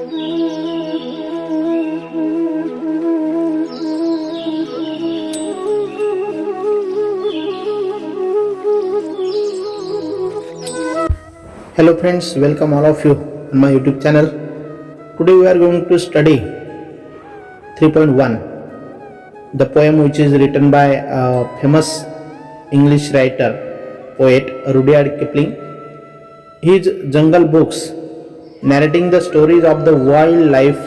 Hello friends, welcome all of you on my YouTube channel. Today we are going to study 3.1, the poem which is written by famous English writer, poet Rudyard Kipling. His Jungle books, narrating the stories of the wildlife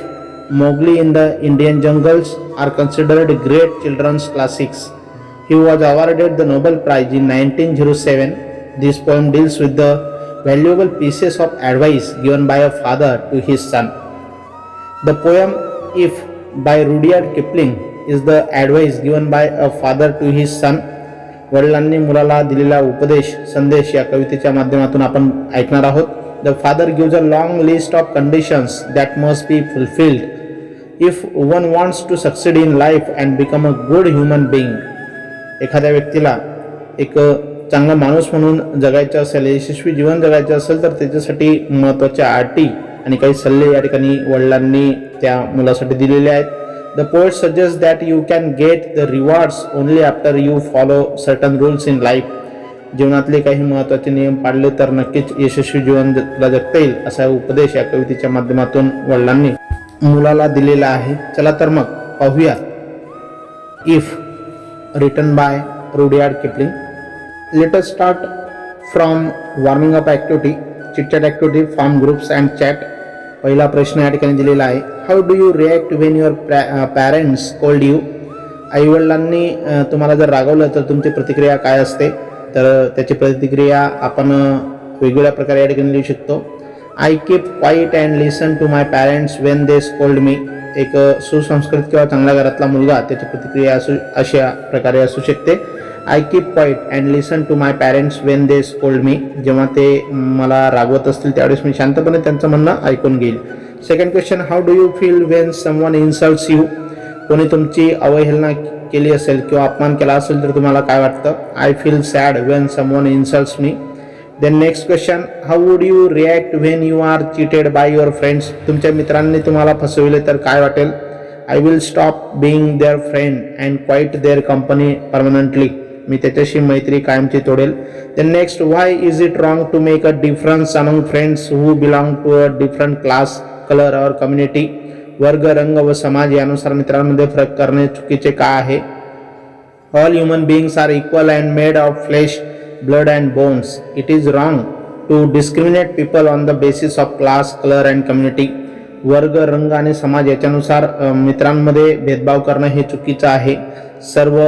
Mowgli in the Indian jungles, are considered great children's classics. He was awarded the Nobel Prize in 1907. This poem deals with the valuable pieces of advice given by a father to his son. The poem If by Rudyard Kipling is the advice given by a father to his son. वडिलांनी मुलाला दिलेला उपदेश संदेश या कवितेच्या माध्यमातून आपण ऐकणार आहोत. The father gives a long list of conditions that must be fulfilled if one wants to succeed in life and become a good human being. एखाद्या व्यक्तीला एक चांगला माणूस म्हणून जगायचं असेल, यशस्वी जीवन जगायचं असेल, तर त्याच्यासाठी महत्त्वाच्या अटी आणि काही सल्ले या ठिकाणी वडिलांनी त्या मुलासाठी दिलेले आहेत. The poet suggest that you can get the rewards only after you follow certain rules in life. जीवनातले काही महत्त्वाचे नियम पाळले तर नक्कीच यशस्वी जीवन तुला जगता येईल, असा उपदेश या कवितेच्या माध्यमातून वडिलांनी मुलाला दिलेला आहे. चला तर मग पाहूया if, written by Rudyard Kipling. Let us start from warming up activity, chit chat activity, form groups and chat. पहिला प्रश्न या ठिकाणी दिलेला आहे. How do you react when your parents cold you. आई वडिलांनी तुम्हाला जर रागवलं तर तुमची प्रतिक्रिया काय असते? तर त्याची प्रतिक्रिया आपण वेगवेगळ्या प्रकारे या ठिकाणी लिहू शकतो. I keep quiet and listen to my parents when they scold me. एक सुसंस्कृत किंवा चांगल्या घरातला मुलगा त्याची प्रतिक्रिया अशा प्रकारे असू शकते. I keep quiet and listen to my parents when they scold me. जेव्हा ते मला रागवत असतील त्यावेळेस मी शांतपणे त्यांचं म्हणणं ऐकून घेईल. Second question, how do you feel when someone insults you. कोणी तुमची अवहेलना केली असेल किंवा अपमान केला असेल तर तुम्हाला काय वाटतं? I feel sad when someone insults me. Then next question, how would you react when you are cheated by your friends. तुमच्या मित्रांनी तुम्हाला फसविले तर काय वाटेल? I will stop being their friend and quit their company permanently. मी त्याच्याशी मैत्री कायमची तोडेल. Then next, why is it wrong to make a difference among friends who belong to a different class, colour और कम्युनिटी. वर्ग, रंग व समाज यानुसार मित्रांमध्ये फरक करणे चुकीचे का आहे? All human beings are equal and made of flesh, blood and bones. It is wrong to discriminate people on the basis of class, colour and community. वर्ग, रंग आणि समाज याच्यानुसार मित्रांमध्ये भेदभाव करणं हे चुकीचं आहे. सर्व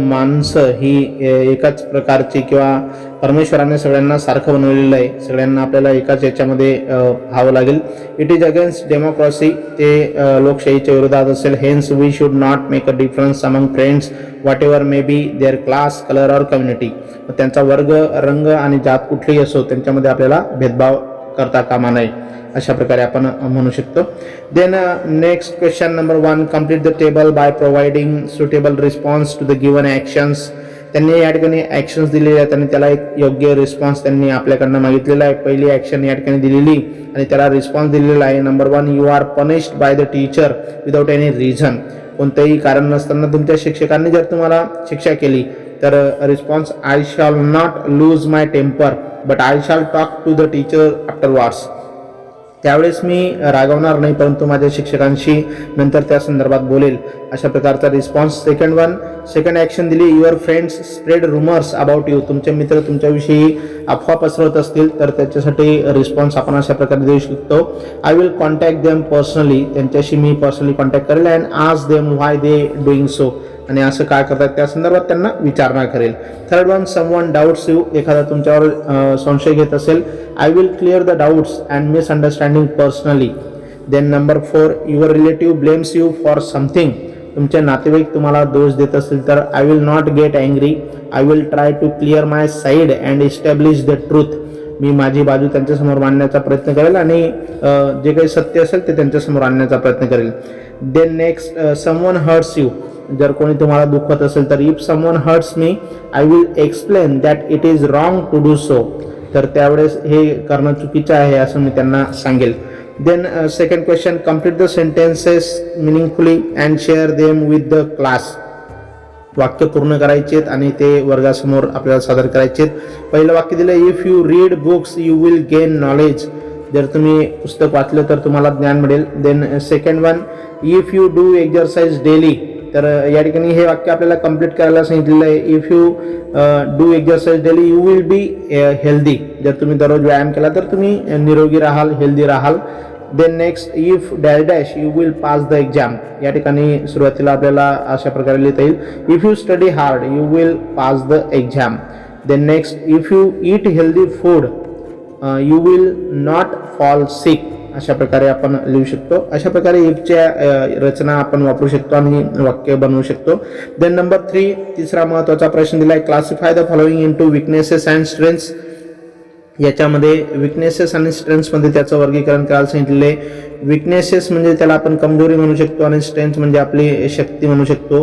माणसं ही एकाच प्रकारची किंवा परमेश्वराने सगळ्यांना सारखं बनवलेलं आहे. सगळ्यांना आपल्याला एकाच याच्यामध्ये व्हावं लागेल. It is against democracy. ते लोकशाहीच्या विरोधात असेल. Hence we should not make a difference among friends whatever may be their class, colour और कम्युनिटी. त्यांचा वर्ग, रंग आणि जात कुठलीही असो त्यांच्यामध्ये आपल्याला भेदभाव करता कामा नये, अशा प्रकारे आपण म्हणू शकतो. Then next question number 1, complete the table by providing suitable response to the given actions. त्यांनी या ठिकाणी ॲक्शन्स दिलेले आहेत आणि त्याला एक योग्य रिस्पॉन्स त्यांनी आपल्याकडनं मागितलेला आहे. पहिली ॲक्शन या ठिकाणी दिलेली आणि त्याला रिस्पॉन्स दिलेला आहे. Number 1, you are punished by the teacher without any reason. कोणतेही कारण नसताना तुमच्या शिक्षकांनी जर तुम्हाला शिक्षा केली तर response, I shall not lose my temper but I shall talk to the teacher afterwards. त्यावेळेस मी रागवणार नाही परंतु माझ्या शिक्षकांशी नंतर त्या संदर्भात बोलेल, अशा प्रकारचा रिस्पॉन्स. सेकंड ॲक्शन दिली, your friends spread rumours about you. तुमचे मित्र तुमच्याविषयी अफवा पसरवत असतील तर त्याच्यासाठी रिस्पॉन्स आपण अशा प्रकारे देऊ शकतो. I will contact them personally. त्यांच्याशी मी पर्सनली कॉन्टॅक्ट करेल. And ask them why they doing so. आणि असं काय करतात त्या संदर्भात त्यांना विचारणा करेल. Third one, someone doubts you. एखादा तुमच्यावर संशय घेत असेल, I will clear the doubts and misunderstanding personally. Then number 4, your relative blames you for something. तुमचे नातेवाईक तुम्हाला दोष देत असतील तर I will not get angry. I will try to clear my side and establish the truth. मी माझी बाजू त्यांच्यासमोर मांडण्याचा प्रयत्न करेल आणि जे काही सत्य असेल ते त्यांच्यासमोर आणण्याचा प्रयत्न करेल. Then next, someone hurts you. जर कोणी तुम्हाला दुखवत असेल तर if someone hurts me I will explain that it is wrong to do so. तर त्यावेळेस हे करणं चुकीचं आहे असं मी त्यांना सांगेल. Then second question, complete the sentences meaningfully and share them with the class. वाक्य पूर्ण करायचेत आणि ते वर्गासमोर आपल्याला सादर करायचेत. पहिलं वाक्य दिलं, if you read books you will gain knowledge. जर तुम्ही पुस्तक वाचलं तर तुम्हाला ज्ञान मिळेल. Then second one, if you do exercise daily. तर या ठिकाणी हे वाक्य आपल्याला कंप्लीट करायला सांगितलेलं आहे. If you do exercise daily you will be healthy. जर तुम्ही दररोज व्यायाम केला तर तुम्ही निरोगी राहाल, हेल्दी राहाल. Then next, if dash dash you will pass the exam. या ठिकाणी सुरुवातीला आपल्याला अशा प्रकारे लिहिता येईल, if you study hard you will pass the exam. Then next, if you eat healthy food you will not fall sick. अशा प्रकारे आपण लिहू शकतो. अशा प्रकारे इफच्या रचना आपण वापरू शकतो आणि वाक्य बनवू शकतो. देन नंबर 3, तिसरा महत्त्वाचा प्रश्न दिला आहे, classify the following into weaknesses and strengths. याच्यामध्ये विकनेसेस आणि स्ट्रेंथ्समध्ये त्याचं वर्गीकरण करायला सांगितलेलं आहे. विकनेसेस म्हणजे त्याला आपण कमजोरी म्हणू शकतो आणि स्ट्रेंथ म्हणजे आपली शक्ती म्हणू शकतो.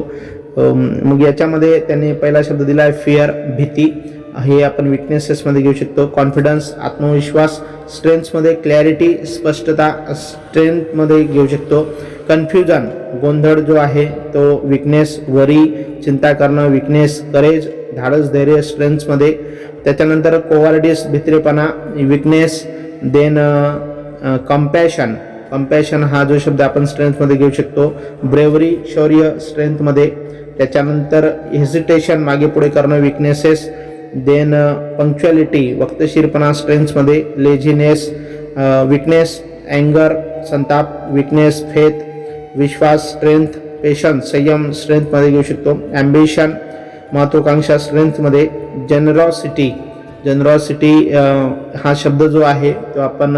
मग याच्यामध्ये त्यांनी पहिला शब्द दिला आहे फिअर, भीती. हे आपण विकनेसेसमध्ये घेऊ शकतो. कॉन्फिडन्स, आत्मविश्वास. स्ट्रेंथ्समध्ये क्लॅरिटी, स्पष्टता, स्ट्रेंथमध्ये घेऊ शकतो. कन्फ्युजन, गोंधळ जो आहे तो विकनेस. वरी, चिंता करणं, विकनेस. करेज, धाडस, धैर्य, स्ट्रेंथ्समध्ये. त्याच्यानंतर कोवार्डिस, भित्रेपणा, विकनेस. देन कंपॅशन, कंपॅशन हा जो शब्द आपण स्ट्रेंथमध्ये घेऊ शकतो. ब्रेवरी, शौर्य, स्ट्रेंथमध्ये. त्याच्यानंतर हेजिटेशन, मागे पुढे करणं, विकनेसेस. देन पंक्च्युअलिटी, वक्तशीरपणा, स्ट्रेंथमध्ये. Laziness, weakness. अँगर, संताप, विकनेस. फेथ, विश्वास, स्ट्रेंथ. पेशन्स, संयम, स्ट्रेंथमध्ये घेऊ शकतो. ॲम्बिशन, महत्वाकांक्षा, स्ट्रेंथमध्ये. जनरॉसिटी, जनरॉसिटी हा शब्द जो आहे तो आपण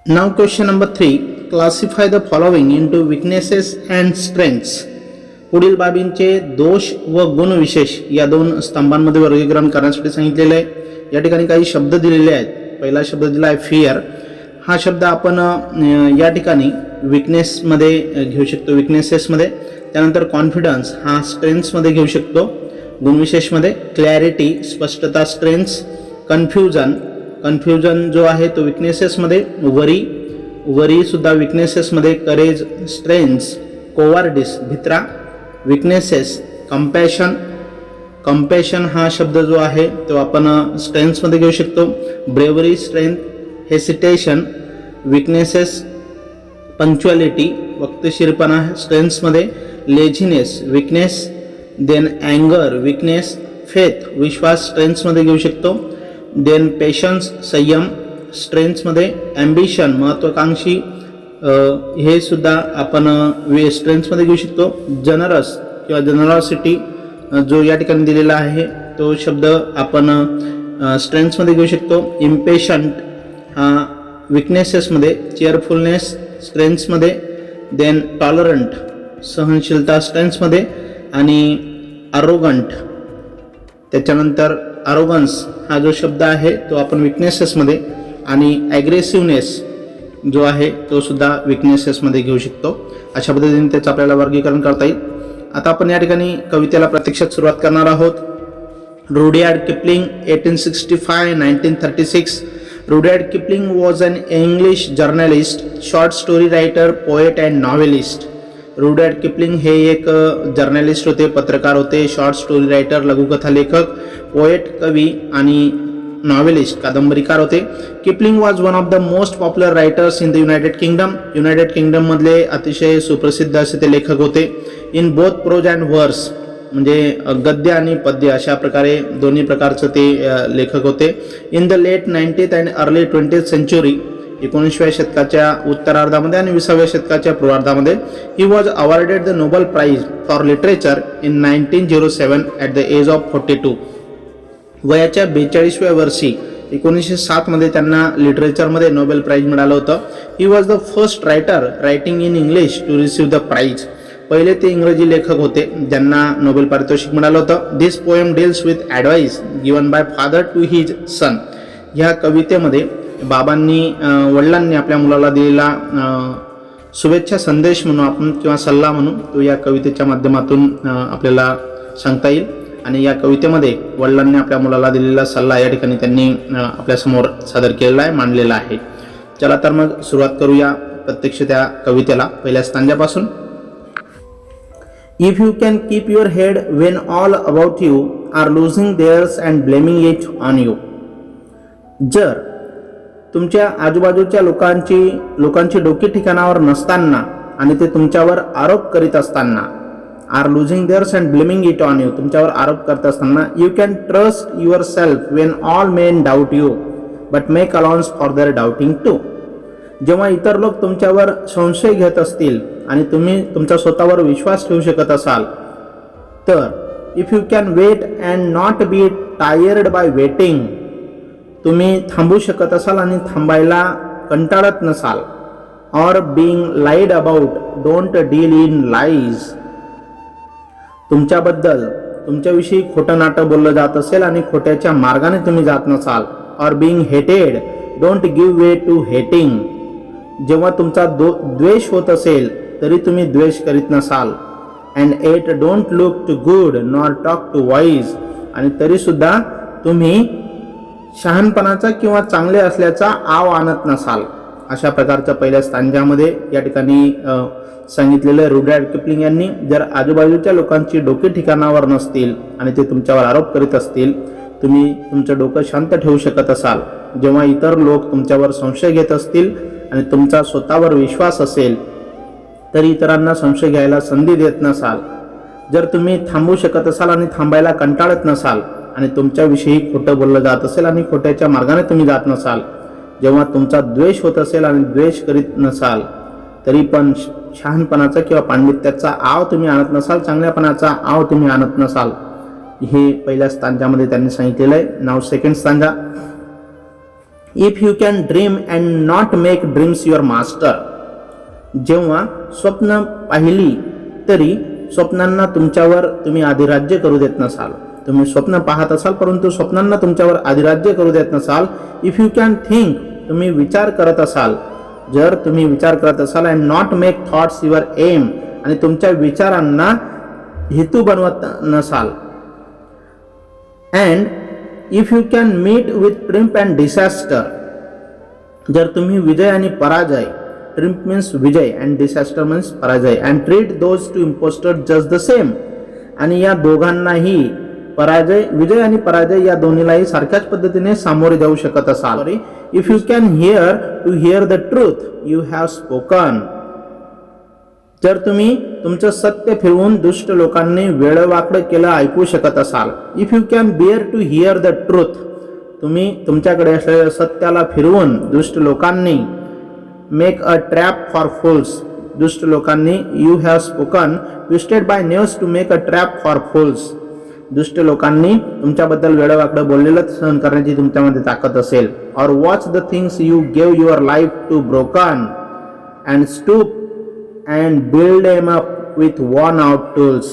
नाव question number 3, classify the following into weaknesses and strengths. पुढील बाबींचे दोष व गुणविशेष या 2 स्तंभांमध्ये वर्गीकरण करण्यासाठी सांगितलेले आहे. या ठिकाणी काही शब्द दिलेले आहेत. पहिला शब्द दिला आहे फिअर. हा शब्द आपण या ठिकाणी विकनेसमध्ये घेऊ शकतो, विकनेसेसमध्ये. त्यानंतर कॉन्फिडन्स हा स्ट्रेंथ्समध्ये घेऊ शकतो, गुणविशेषमध्ये. क्लॅरिटी, स्पष्टता, स्ट्रेंथ्स. कन्फ्युजन, कन्फ्युजन जो आहे तो विकनेसेसमध्ये. वरी, वरी सुद्धा विकनेसेसमध्ये. Courage, strengths. कोवार्डिस, भित्रा, विकनेसेस. कंपॅशन, कंपॅशन हा शब्द जो आहे तो आपण स्ट्रेंथ्समध्ये घेऊ शकतो. Bravery, strength. Hesitation, weaknesses. Punctuality, वक्तशीरपणा, स्ट्रेंथ्समध्ये. Laziness, weakness. देन अँगर, विकनेस. फेथ, विश्वास, स्ट्रेंथ्समध्ये घेऊ शकतो. देन पेशन्स, संयम, स्ट्रेंथ्समध्ये. ॲम्बिशन, महत्वाकांक्षी, हे सुद्धा आपण स्ट्रेंथ्समध्ये घेऊ शकतो. जनरस किंवा जनरॉसिटी जो या ठिकाणी दिलेला आहे तो शब्द आपण स्ट्रेंथ्समध्ये घेऊ शकतो. इम्पेशंट हा विकनेसेसमध्ये. चेअरफुलनेस, स्ट्रेंथ्समध्ये. देन टॉलरंट, सहनशीलता, स्ट्रेंथ्समध्ये. आणि अरोगंट, त्याच्यानंतर अरोगन्स हा जो शब्द आहे तो आपण विकनेसेसमध्ये. आणि ॲग्रेसिव्हनेस जो आहे तो सुद्धा विकनेसेसमध्ये घेऊ शकतो. अशा पद्धतीने त्याचं आपल्याला वर्गीकरण करता येईल. आता आपण या ठिकाणी कवितेला प्रत्यक्षात सुरुवात करणार आहोत. Rudyard Kipling 1865-1936. Rudyard Kipling was an English journalist, short story writer, poet and novelist. Rudyard Kipling हे एक जर्नलिस्ट होते, पत्रकार होते, शॉर्ट स्टोरी रायटर, लघुकथा लेखक, पोएट, कवी आणि नॉव्हेलिस्ट, कादंबरीकार होते. Kipling was one of the most popular writers in the United Kingdom. United किंगडममधले अतिशय सुप्रसिद्ध असे ते लेखक होते. इन बोथ प्रोज अँड वर्स, म्हणजे गद्य आणि पद्य अशा प्रकारे दोन्ही प्रकारचं ते लेखक होते. In the late 19th and early 20th century, 19व्या शतकाच्या उत्तरार्धामध्ये आणि 20व्या शतकाच्या पूर्वार्धामध्ये, he was awarded the Nobel prize for literature in 1907 at the age of 42. वयाच्या 42व्या वर्षी 1907 मध्ये त्यांना लिटरेचरमध्ये नोबेल प्राइज मिळालं होतं. He was the first writer writing in English to receive the prize. पहिले ते इंग्रजी लेखक होते ज्यांना नोबेल पारितोषिक मिळालं होतं. This poem deals with advice given by father to his son. ह्या कवितेमध्ये बाबांनी वडिलांनी आपल्या मुलाला दिलेला शुभेच्छा संदेश म्हणून आपण किंवा सल्ला म्हणून तो या कवितेच्या माध्यमातून आपल्याला सांगता येईल. आणि या कवितेमध्ये वडिलांनी आपल्या मुलाला दिलेला सल्ला या ठिकाणी त्यांनी आपल्यासमोर सादर केलेला आहे, मांडलेला आहे. चला तर मग सुरुवात करूया प्रत्यक्ष त्या कवितेला पहिल्या स्टांजापासून. If you can keep your head when all about you are losing theirs and blaming it on you. जर तुमच्या आजूबाजूच्या लोकांची डोकी ठिकाणावर नसताना आणि ते तुमच्यावर आरोप करीत असताना, are losing theirs and blaming it on you, तुमच्यावर आरोप करत असताना, you can trust yourself when all men doubt you but make allowance for their doubting too. जेव्हा इतर लोक तुमच्यावर संशय घेत असतील आणि तुम्ही तुमचा स्वतःवर विश्वास ठेवू शकत असाल तर, if you can wait and not be tired by waiting, तुम्ही थांबू शकत असाल आणि थांबायला कंटाळत नसाल. Or being lied about, don't deal in lies, तुमच्याविषयी खोटं नाटं बोललं जात असेल आणि खोट्याच्या मार्गाने तुम्ही जात नसाल. Or being hated, don't give way to hating, जेव्हा तुमचा द्वेष होत असेल तरी तुम्ही द्वेष करीत नसाल. And yet don't look too good nor talk too wise, आणि तरी सुद्धा तुम्ही शहाणपणाचा किंवा चांगले असल्याचा आव आणत नसाल. अशा प्रकारच्या पहिल्या स्टांजामध्ये या ठिकाणी सांगितलेलं रुडयार्ड किपलिंग यांनी, जर आजूबाजूच्या लोकांची डोके ठिकाणावर नसतील आणि ते तुमच्यावर आरोप करीत असतील, तुम्ही तुमचं डोकं शांत ठेवू शकत असाल. जेव्हा इतर लोक तुमच्यावर संशय घेत असतील आणि तुमचा स्वतःवर विश्वास असेल तरी इतरांना संशय घ्यायला संधी देत नसाल. जर तुम्ही थांबू शकत असाल आणि थांबायला कंटाळत नसाल आणि तुमच्याविषयी खोटं बोललं जात असेल आणि खोट्याच्या मार्गाने तुम्ही जात नसाल, जेव्हा तुमचा द्वेष होत असेल आणि द्वेष करीत नसाल तरी पण शहाणपणाचा किंवा पांडित्याचा आव तुम्ही आणत नसाल, चांगल्यापणाचा आव तुम्ही आणत नसाल, हे पहिल्या स्टांजामध्ये त्यांनी सांगितलेलं आहे. नाव second stanza. If you can dream and not make dreams your master, जेव्हा स्वप्न पाहिली तरी स्वप्नांना तुमच्यावर तुम्ही अधिराज्य करू देत नसाल. तुम्ही स्वप्न पाहत असाल परंतु स्वप्नांना तुमच्यावर अधिराज्य करू देत नसाल. इफ यू कॅन थिंक, तुम्ही विचार करत असाल, जर तुम्ही विचार करत असाल, and not make thoughts your aim, आणि तुमच्या विचारांना हेतू बनवत नसाल. And if you can meet with triumph and disaster, जर तुम्ही विजय आणि पराजय, ट्रिम्प मीन्स विजय अँड डिसॅस्टर मीन्स पराजय, and treat those two impostor just the same, आणि या दोघांनाही विजय आणि पराजय या दोन्हीलाही सारख्याच पद्धतीने सामोरे जाऊ शकत असाल. If you can hear the truth you have spoken, जर तुम्ही तुमचं सत्य फिरवून दुष्ट लोकांनी वेळवाकडं केलं ऐकू शकत असाल. If you can bear to hear the truth, तुम्ही तुमच्याकडे असलेल्या सत्याला फिरवून दुष्ट लोकांनी make a trap for fools, दुष्ट लोकांनी you have spoken twisted by news to make a trap for fools, दुष्ट लोकांनी तुमच्याबद्दल वेळवाकडं बोललेलं सहन करण्याची तुमच्यामध्ये ताकद असेल. Or watch the things you gave your life to broken and stoop and build M up with worn out tools,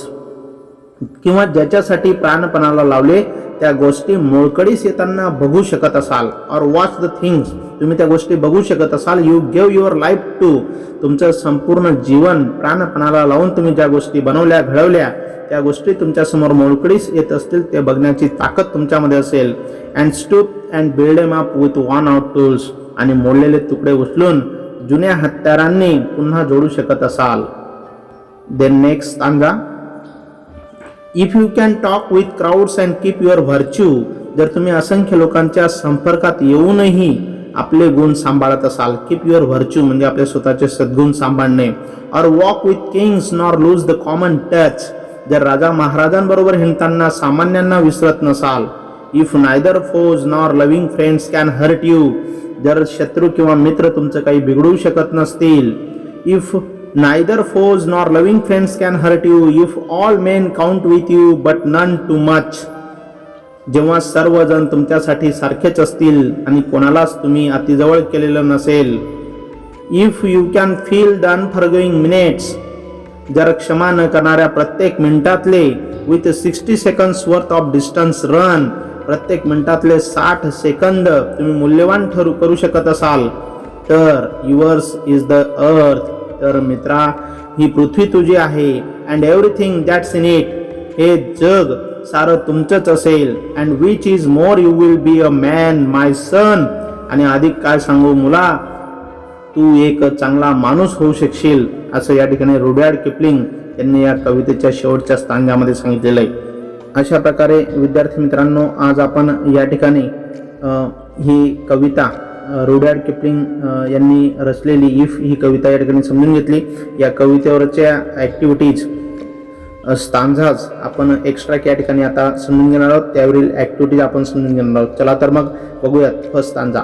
किंवा ज्याच्यासाठी प्राणपणाला लावले त्या गोष्टी मोळकळीस येताना बघू शकत असाल. ऑर वॉच द थिंग्स, तुम्ही त्या गोष्टी बघू शकत असाल. You gave your life to, तुमचं संपूर्ण जीवन प्राणपणाला लावून तुम्ही ज्या गोष्टी बनवल्या घडवल्या त्या गोष्टी तुमच्यासमोर मोळकळीस येत असतील, ते बघण्याची ताकद तुमच्यामध्ये असेल. And stoop and build M up with worn out tools, आणि मोडलेले तुकडे उचलून जुन्या हत्यारांनी पुन्हा जोडू शकत असाल. Then next stanza. If you can talk with crowds and keep your virtue, जर तुम्ही असंख्य लोकांच्या संपर्कात येऊनही आपले गुण सांभाळत असाल. कीप युअर व्हर्च्यू म्हणजे आपले स्वतःचे सद्गुण सांभाळणे. Or walk with kings nor lose the common touch, जर राजा महाराजांबरोबर हिंडताना सामान्यांना विसरत नसाल. If neither foes nor loving friends can hurt you, जर शत्रू किंवा मित्र तुमचं काही बिघडवू शकत नसतील. If neither foes nor loving friends can hurt you, if all men count with you but none too much, जेव्हा सर्वजण तुमच्यासाठी सारखेच असतील आणि कोणालाच तुम्ही अतिजवळ केलेलं नसेल. If you can feel the unforgiving minutes, जर क्षमा न करणाऱ्या प्रत्येक मिनिटातले with 60 seconds worth of distance run, प्रत्येक मिनिटातले 60 सेकंद तुम्ही मूल्यवान करू शकत असाल तर युअर्स इज द अर्थ, तर मित्रा ही पृथ्वी तुझी आहे. And everything that's in it, हे जग सारं तुमचंच असेल. And which is more you will be a man my son. आणि अधिक काय सांगू मुला, तू एक चांगला माणूस होऊ शकशील, असं या ठिकाणी रुडयार्ड किपलिंग यांनी या कवितेच्या शेवटच्या स्टांजामध्ये सांगितलेलं आहे. अशा प्रकारे विद्यार्थी मित्रांनो, आज आपण या ठिकाणी ही कविता रुडयार्ड किपलिंग यांनी रचलेली इफ ही कविता या ठिकाणी समजून घेतली. या कवितेवरच्या ॲक्टिव्हिटीज स्टांझाज आपण एक्स्ट्रॅक्ट या ठिकाणी आता समजून घेणार आहोत. त्यावरील ॲक्टिव्हिटीज आपण समजून घेणार आहोत. चला तर मग बघूयात फर्स्ट स्टांझा.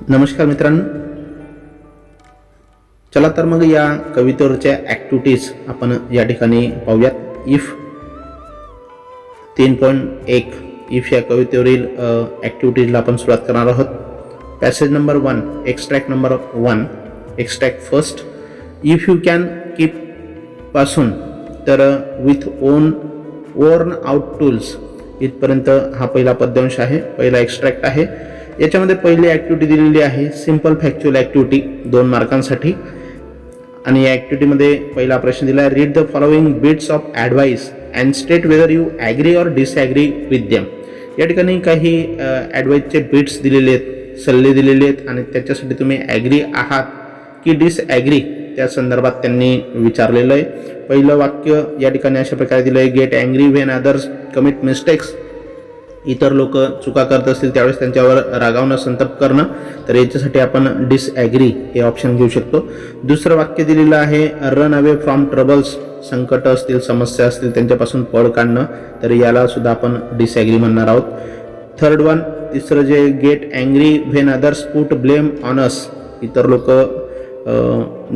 नमस्कार मित्रांनो, चला तर मग या कवितेवरच्या ॲक्टिव्हिटीज आपण या ठिकाणी पाहूयात. इफ 3.1 इफ या कवितेवरील ॲक्टिव्हिटीजला आपण सुरुवात करणार आहोत. Passage number 1, extract number 1, extract first. If you can keep पासून तर विथ ओर्न आउट टूल्स इथपर्यंत हा पहिला पद्यांश आहे, पहिला एक्स्ट्रॅक्ट आहे. याच्यामध्ये पहिली ॲक्टिव्हिटी दिलेली आहे सिम्पल फॅक्च्युअल ॲक्टिव्हिटी 2 मार्कांसाठी. आणि या ॲक्टिव्हिटीमध्ये पहिला प्रश्न दिला आहे, read the following bits of advice and state whether you agree or disagree with them. या ठिकाणी काही ॲडवाईसचे बिट्स दिलेले आहेत, सल्ले दिलेले आहेत आणि त्याच्यासाठी तुम्ही ॲग्री आहात की डिसॲग्री त्या संदर्भात त्यांनी विचारलेलं आहे. पहिलं वाक्य या ठिकाणी अशा प्रकारे दिलं आहे, get angry when others commit mistakes. इतर लोक चुका करत असतील त्यावेळेस त्यांच्यावर रागावणं, संताप करणं. तर याच्यासाठी आपण डिसॲग्री हे ऑप्शन घेऊ शकतो. दुसरं वाक्य दिलेलं आहे, रन अवे फ्रॉम ट्रबल्स. संकट असतील, समस्या असतील त्यांच्यापासून पळ काढणं. तर याला सुद्धा आपण डिसॲग्री म्हणणार आहोत. थर्ड वन, तिसरं जे get angry when others put blame on us. इतर लोक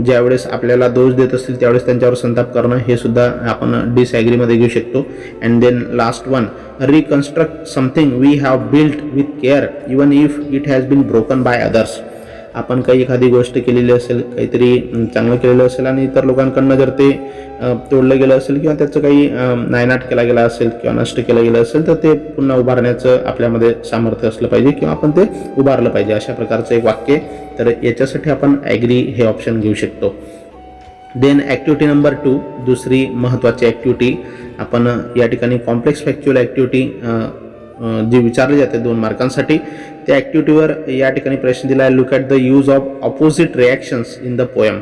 ज्यावेळेस आपल्याला दोष देत असतील त्यावेळेस त्यांच्यावर संताप करणं, हे सुद्धा आपण डिसॲग्रीमध्ये घेऊ शकतो. And then last one, reconstruct something we have built with care even if it has been broken by others. आपण काही एखादी गोष्ट केलेली असेल, काहीतरी चांगलं केलेलं असेल आणि इतर लोकांकडनं जर ते तोडलं गेलं असेल किंवा त्याचं काही नायनाट केला गेला असेल किंवा नष्ट केलं गेलं असेल तर ते पुन्हा उभारण्याचं आपल्यामध्ये सामर्थ्य असलं पाहिजे किंवा आपण ते उभारलं पाहिजे. अशा प्रकारचं एक वाक्य. तर याच्यासाठी आपण ॲग्री हे ऑप्शन घेऊ शकतो. देन ॲक्टिव्हिटी नंबर 2, दुसरी महत्त्वाची ॲक्टिव्हिटी आपण या ठिकाणी कॉम्प्लेक्स फॅक्च्युअल ॲक्टिव्हिटी जी विचारली जाते 2 मार्कांसाठी. त्या ॲक्टिव्हिटीवर या ठिकाणी प्रश्न दिला आहे, look at the use of opposite reactions in the poem.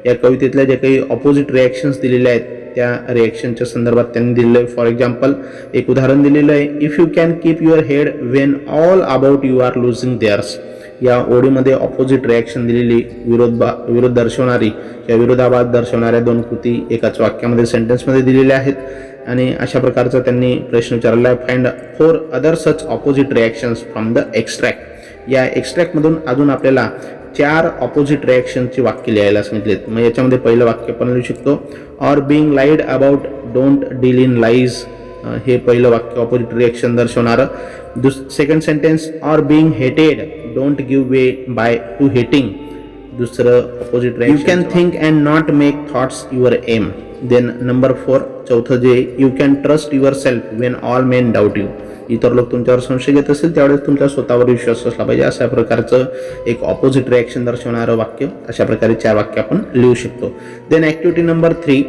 या कवितेतल्या ज्या काही ऑपोजिट रिॲक्शन्स दिलेल्या आहेत त्या रिॲक्शनच्या संदर्भात त्यांनी दिलेलं आहे. फॉर एक्झाम्पल एक उदाहरण दिलेलं आहे, if you can keep your head when all about you are losing theirs. या ओळीमध्ये ऑपोजिट रिॲक्शन दिलेली, विरोध दर्शवणारी किंवा विरोधाभास दर्शवणाऱ्या 2 कृती एकाच वाक्यामध्ये, सेंटेन्समध्ये दिलेल्या आहेत. आणि अशा प्रकारचा त्यांनी प्रश्न विचारलेला आहे, find 4 other such opposite reactions from the extract. या एक्स्ट्रॅक्टमधून अजून आपल्याला 4 ऑपोजिट रिॲक्शनची वाक्य लिहायला सांगितलेत. मग याच्यामध्ये पहिलं वाक्य आपण लिहू शकतो, or being lied about don't deal in lies. हे पहिलं वाक्य ऑपोजिट रिॲक्शन दर्शवणारं. Second sentence, or being hated don't give way by to hating. दुसरं opposite reaction, you can think and not make thoughts your aim. Then number 4, चौथं जे, you can trust yourself when all men doubt you. इतर लोक तुमच्यावर संशय घेत असेल त्यावेळेस तुमच्या स्वतःवर विश्वास असला पाहिजे. अशा प्रकारचं एक ऑपोजिट रिॲक्शन दर्शवणारं वाक्य. अशा प्रकारे 4 वाक्य आपण लिहू शकतो. देन ॲक्टिव्हिटी नंबर 3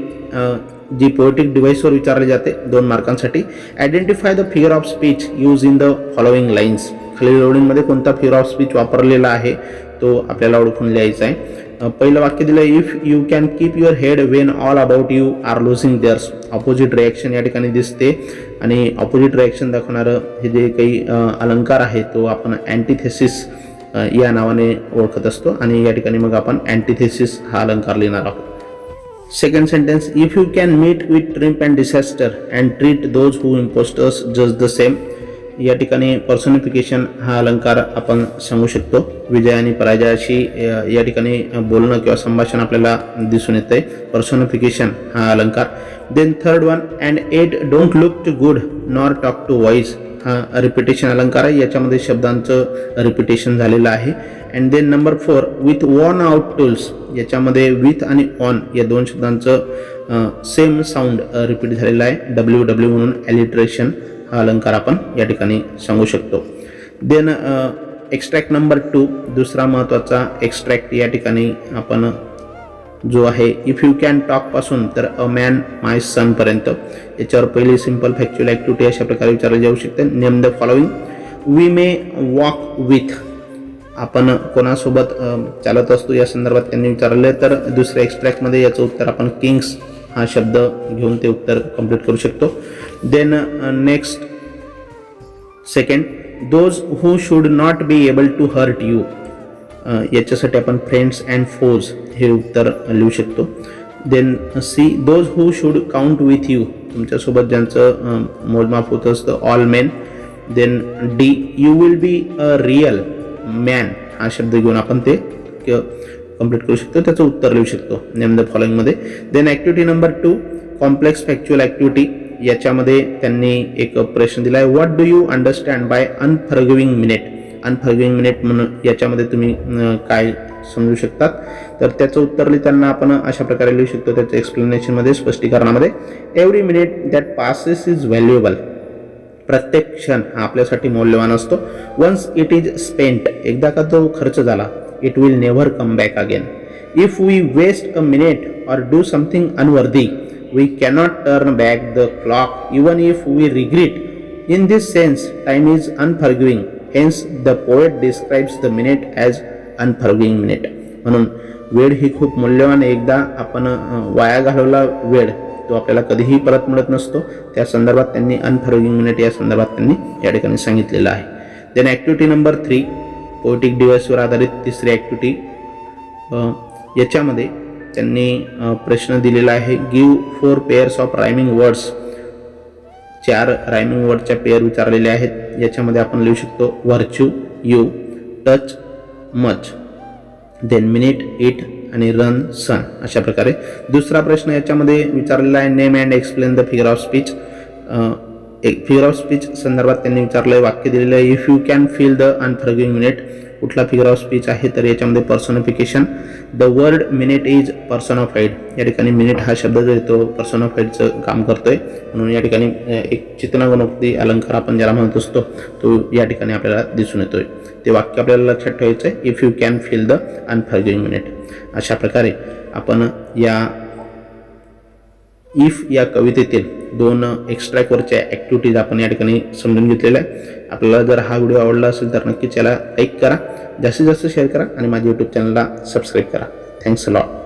जी पोएटिक डिव्हाइसवर विचारली जाते 2 मार्कांसाठी, identify the figure of speech use in the following lines. खालील ओळींमध्ये कोणता फिगर ऑफ स्पीच वापरलेला आहे तो आपल्याला ओळखून लिहायचा आहे. पहिलं वाक्य दिलं, if you can keep your head when all about you are losing theirs. Opposite reaction या ठिकाणी दिसते आणि ऑपोजिट रिॲक्शन दाखवणारं हे जे काही अलंकार आहे तो आपण अँटिथेसिस या नावाने ओळखत असतो आणि या ठिकाणी मग आपण अँटिथेसिस हा अलंकार लिहिणार आहोत. Second sentence, if you can meet with triumph and disaster and treat those who impostors just the same. या ठिकाणी पर्सोनिफिकेशन हा अलंकार आपण सांगू शकतो. विजय आणि पराजयाशी या ठिकाणी बोलणं किंवा संभाषण आपल्याला दिसून येतं आहे. पर्सोनिफिकेशन हा अलंकार. Then third one, and yet don't look too good nor talk too wise. हा रिपिटेशन अलंकार आहे. याच्यामध्ये शब्दांचं रिपिटेशन झालेलं आहे. And then number 4, with worn out tools. याच्यामध्ये विथ आणि ऑन या 2 शब्दांचं सेम साऊंड रिपीट झालेलं आहे. WW म्हणून ॲलिट्रेशन हा अलंकार आपण या ठिकाणी सांगू शकतो. देन एक्स्ट्रॅक्ट नंबर 2, दुसरा महत्त्वाचा एक्स्ट्रॅक्ट या ठिकाणी आपण जो आहे इफ यू कॅन टॉक पासून तर अ मॅन माय सन पर्यंत याच्यावर पहिली सिंपल फॅक्च्युअल ॲक्टिव्हिटी अशा प्रकारे विचारली जाऊ शकते. Name the following. We may walk with. आपण कोणासोबत चालत असतो या संदर्भात त्यांनी विचारले, तर दुसऱ्या एक्स्ट्रॅक्टमध्ये याचं उत्तर आपण किंग्स हा शब्द घेऊन ते उत्तर कंप्लीट करू शकतो. Then next second, those who should not be able to hurt you. याच्यासाठी आपण फ्रेंड्स अँड फोज हे उत्तर लिहू शकतो. Then C, those who should count with you. तुमच्यासोबत ज्यांचं मोजमाप होत असतं, all men. Then D, you will be a real man हा शब्द घेऊन आपण ते कंप्लीट करू शकतो, त्याचं उत्तर लिहू शकतो नेम द फॉलोइंगमध्ये. Then activity number 2, complex factual activity. याच्यामध्ये त्यांनी एक प्रश्न दिला आहे, what do you understand by unforgiving minute. Unforgiving minute म्हणून याच्यामध्ये तुम्ही काय समजू शकतात, तर त्याचं उत्तर लिहिताना आपण अशा प्रकारे लिहू शकतो त्याच्या एक्सप्लेनेशनमध्ये, स्पष्टीकरणामध्ये. Every minute that passes is valuable. प्रत्येक क्षण हा आपल्यासाठी मौल्यवान असतो. वन्स इट इज स्पेंट, एकदा का तो खर्च झाला, it will never come back again. If we waste a minute or do something unworthy, we cannot turn back the clock even if we regret. In this sense, time is unforgiving. Hence, the poet describes the minute as unforgiving minute. म्हणून वेळ ही खूप मूल्यवान. एकदा आपण वाया घालवला वेळ तो आपल्याला कधीही परत मिळत नसतो. त्या संदर्भात त्यांनी अनफॉरगिव्हिंग मिनिट या संदर्भात त्यांनी या ठिकाणी सांगितलेलं आहे. देन ॲक्टिव्हिटी नंबर 3, पोएटिक डिव्हाइसवर आधारित तिसरी ॲक्टिव्हिटी. याच्यामध्ये त्यांनी प्रश्न दिलेला आहे, give 4 pairs of rhyming words. 4 rhyming वर्डच्या पेअर विचारलेले आहेत. याच्यामध्ये आपण लिहू शकतो virtue, you, touch, much. Then minute, it आणि रन, सन. अशा प्रकारे दुसरा प्रश्न याच्यामध्ये विचारलेला आहे, name and explain the figure of speech. एक फिगर ऑफ स्पीच संदर्भात त्यांनी विचारलं आहे, वाक्य दिलेलं आहे, if you can feel the unforgiving minute. कुठला फिगर ऑफ स्पीच आहे, तर याच्यामध्ये personification. The word minute is personified. या ठिकाणी मिनिट हा शब्द जो येतो पर्सोनिफाईडचं काम करतोय, म्हणून या ठिकाणी एक चित्रगुणोक्ती अलंकार आपण ज्याला म्हणत असतो तो या ठिकाणी आपल्याला दिसून येतोय. ते वाक्य आपल्याला लक्षात ठेवायचं आहे, if you can feel the unforgiving minute. अशा प्रकारे आपण या इफ या कवितेतील 2 एक्स्ट्रॅक्टवरच्या ॲक्टिव्हिटीज आपण या ठिकाणी समजून घेतलेल्या आहे. आपल्याला जर हा व्हिडिओ आवडला असेल तर नक्कीच याला लाईक करा, जास्तीत जास्त शेअर करा आणि माझ्या यूट्यूब चॅनलला सबस्क्राईब करा. Thanks a lot.